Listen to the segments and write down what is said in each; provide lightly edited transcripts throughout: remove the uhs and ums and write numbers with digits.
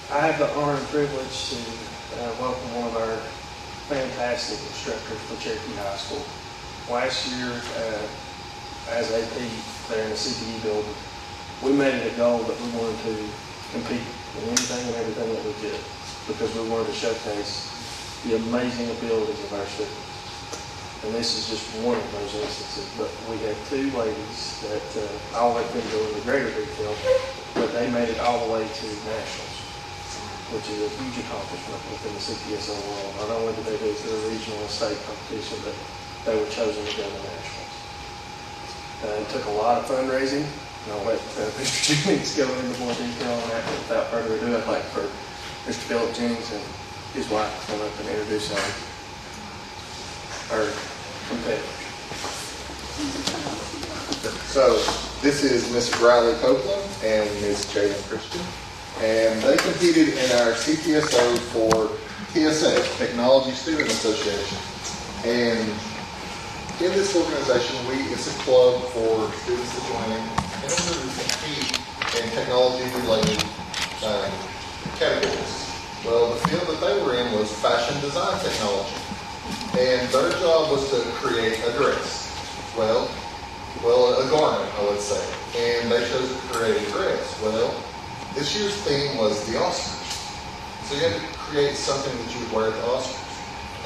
I have the honor and privilege to welcome one of our fantastic instructors for Cherokee High School. Last year, as AP there in the CPE building, we made it a goal that we wanted to compete in anything and everything that we did because we wanted to showcase the amazing abilities of our students. And this is just one of those instances, but we had two ladies that all had been doing the greater detail, but they made it all the way to nationals, which is a huge accomplishment within the CPSO world. Not only did they go through a regional and state competition, but they were chosen to go to nationals. It took a lot of fundraising, and I'll let Mr. Jennings go into more detail on that. But without further ado, I'd like for Mr. Philip Jennings and his wife to come up and introduce our competitors. So this is Miss Brilee Copeland and Miss Jatin Christian, and they competed in our CPSO for TSA, Technology Student Association. And in this organization, it's a club for students to join in order to compete in technology-related categories. Well, the field that they were in was fashion design technology. And their job was to create a dress. Well, a garment, I would say. And they chose to create a dress. Well, this year's theme was the Oscars. So you had to create something that you would wear at the Oscars.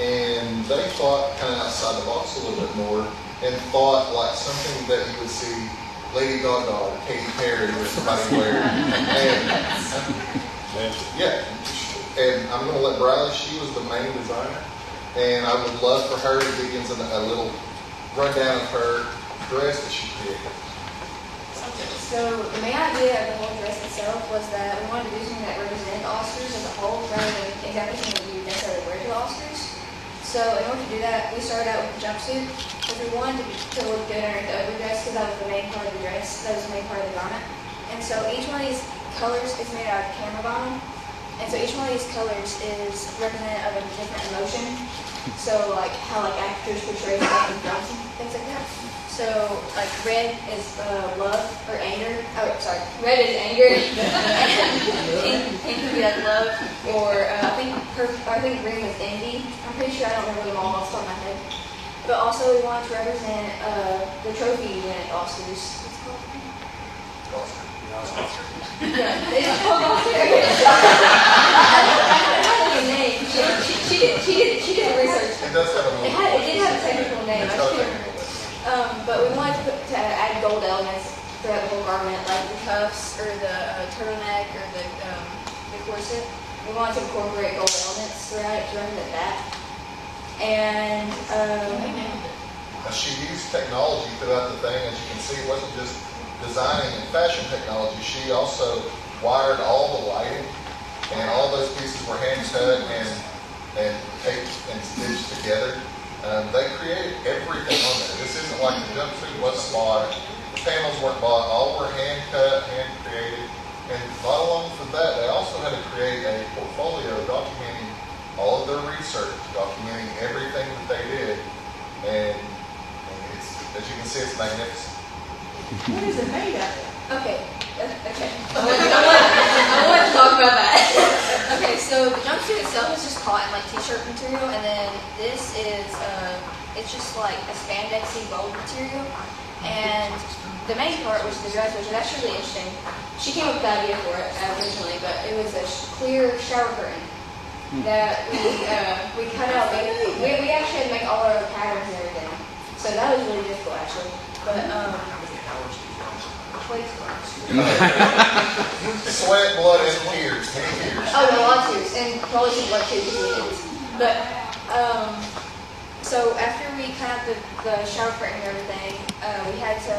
And they thought kind of outside the box a little bit more and thought like something that you would see Lady Gaga or Katy Perry or somebody wear. And I'm going to let Brilee, she was the main designer. And I would love for her to dig into a little rundown of her dress that she created. Okay, so the main idea of the whole dress itself was that we wanted to do something that represented the Oscars as a whole rather than exactly something that you necessarily wear to the Oscars. So in order to do that, we started out with a jumpsuit because we wanted to look good underneath the overdress because that was the main part of the dress, that was the main part of the garment. And so each one of these colors is made out of camera vinyl. And so each one of these colors is representative of a different emotion. So like how like actors portray stuff in films and things like that. So like red is love or anger. Oh, sorry. Red is anger. And pink would be like love, or I think green was envy. I'm pretty sure I don't remember them all off the top of my head. But also we wanted to represent the trophy you win at Oscars. What's it called? Yeah, they just called Oscar. I had a name. She did the research. It does have a It did have a technical name. I just couldn't remember. But we wanted to add gold elements throughout the whole garment, like the cuffs or the turtleneck or the corset. We wanted to incorporate gold elements throughout it to represent that. And she used technology throughout the thing. As you can see, it wasn't just designing and fashion technology. She also wired all the lighting, and all those pieces were hand cut and taped and stitched together. They created everything on there. This isn't like the jumpsuit wasn't bought, the panels weren't bought, all were hand cut, hand created. And not along with that, they also had to create a portfolio documenting all of their research, documenting everything that they did. And it's, as you can see, it's magnificent. What is it made out of? okay. I want to talk about that. Okay, so the jumpsuit itself is just cotton, like t-shirt material, and then this is it's just like a spandexy gold material. And the main part, which is the dress, which is actually really interesting. She came up with the idea for it originally, but it was a clear shower curtain that we cut out. We actually had to make all our patterns and everything, so that was really difficult actually. But Sweat, blood, and tears. Many tears. Oh, a lot of tears, and probably some blood too. But so after we cut out the shower curtain and everything, we had to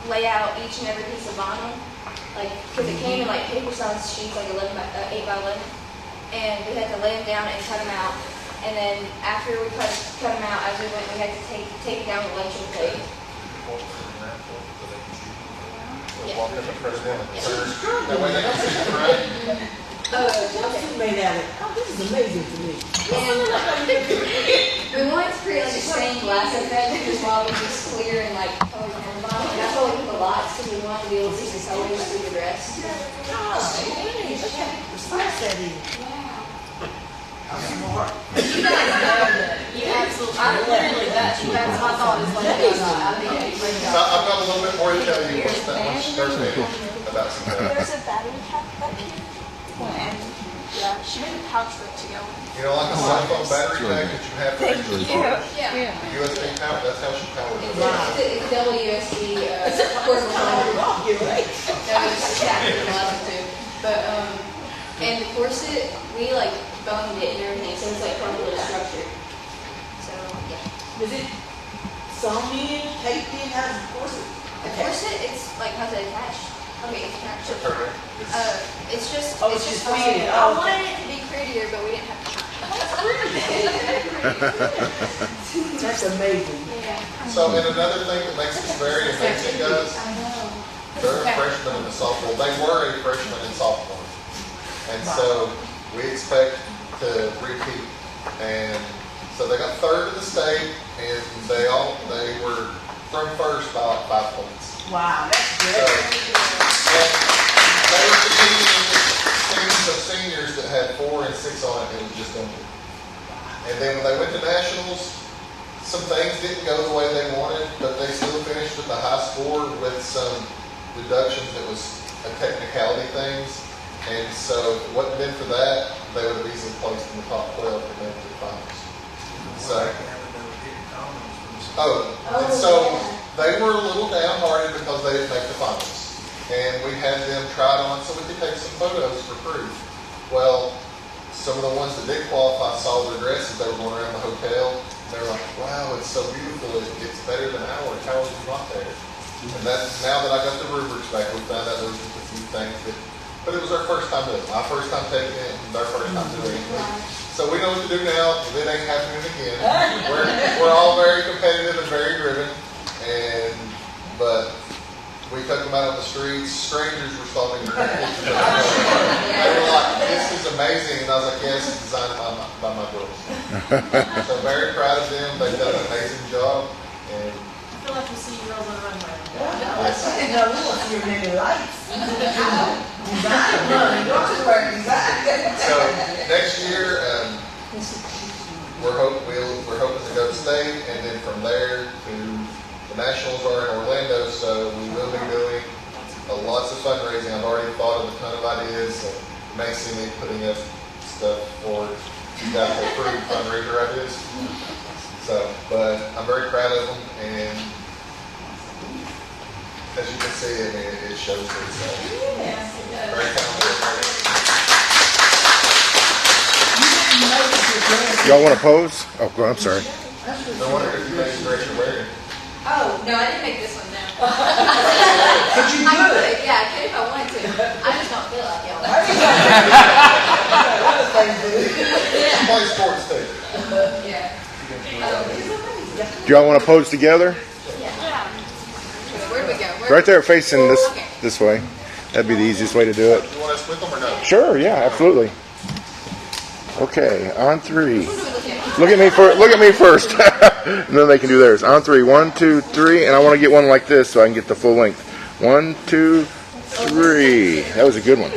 lay out each and every piece of vinyl, like because it came in like paper-sized sheets, like 8 by 11, and we had to lay them down and cut them out. And then after we cut them out, as we went, we had to take down the electrical tape. Yeah. Walk in the president. That way they can see the thread. Jumpsuit made out of it. Oh, this is amazing to me. We wanted to create like a stained glass effect, which is why we just clear and like colors on the bottom. And that's why we put the lights, because we wanted to be able to see the colors through the dress. Oh, okay. that is. Smart. You guys know that. You absolutely, I literally, that's my thought is Lady Gaga. I think it'd be Lady So Gaga. I've got a little bit more to tell you once Thursday about some things. There's a battery pack back here. And yeah, she made a pouch for it to go in. You know, like a cell phone battery pack that you have for extra storage. Yeah. USB power, that's how she powers it. It's WSD, portable phone. Rock it, right? That was exactly what I was to. But, and the corset, we like boned it and everything, so it's like properly structured. So, yeah. Is it sewn in, taped in, how does the corset? The corset, it's like, how's it attached? Okay, it's attached. So perfect. It's just, Oh, it's it's just just fitted. fitted. I Oh, wanted it to be prettier, but we didn't have time. That's amazing. Yeah. So, and another thing that makes this very amazing, guys, I know. they're a freshman and a sophomore. They were a freshman and sophomore. And so we expect to repeat. And so they got third in the state, and they were thrown first by 5 points. Wow, that's So, great. and they were competing with teams of seniors that had 4 and 6 on it. It was just under. And then when they went to nationals, some things didn't go the way they wanted, but they still finished with a high score with some deductions that was a technicality things. And so if it wasn't been for that, they would have easily placed in the top 12 and made it to the finals. So, and so they were a little downhearted because they didn't make the finals. And we had them tried on so we could take some photos for proof. Well, some of the ones that did qualify saw their dresses. They were going around the hotel. And they were like, wow, it's so beautiful. It's better than ours. How is it not there? And that's, now that I got the rubrics back, we found out there was just a few things that, but it was our first time doing it. My first time taking it and their first time doing it. So we know what to do now. It ain't happening again. We're all very competitive and very driven. But we took them out on the streets. Strangers were stopping to take pictures. They were like, this is amazing. And I was like, yes, it's designed by my girls. So very proud of them. They've done an amazing job. And I feel like we see girls on the runway. yes. No, we want to see your many lights. So next year, we're hoping to go to state, and then from there to the nationals are in Orlando. So we will be doing lots of fundraising. I've already thought of a ton of ideas. So you may see me putting up stuff for you guys to approve fundraiser ideas. So, but I'm very proud of them, and as you can see, I mean, it shows for itself. Very talented. Y'all want to pose? Oh, I'm sorry. No wonder if you made a great wearing. Oh, no, I didn't make this one now. But you I could. could, yeah, I could if I wanted to. I just don't feel like y'all. She plays sports too. Yeah. Do y'all want to pose together? Where do we go? Right there, facing this way. That'd be the easiest way to do it. You want us with them or no? Sure. Yeah. Absolutely. Okay. On 3. What are we looking at? Look at me first. Look at me first, and then they can do theirs. On 3. 1, 2, 3, and I want to get one like this so I can get the full length. 1, 2, 3. That was a good one.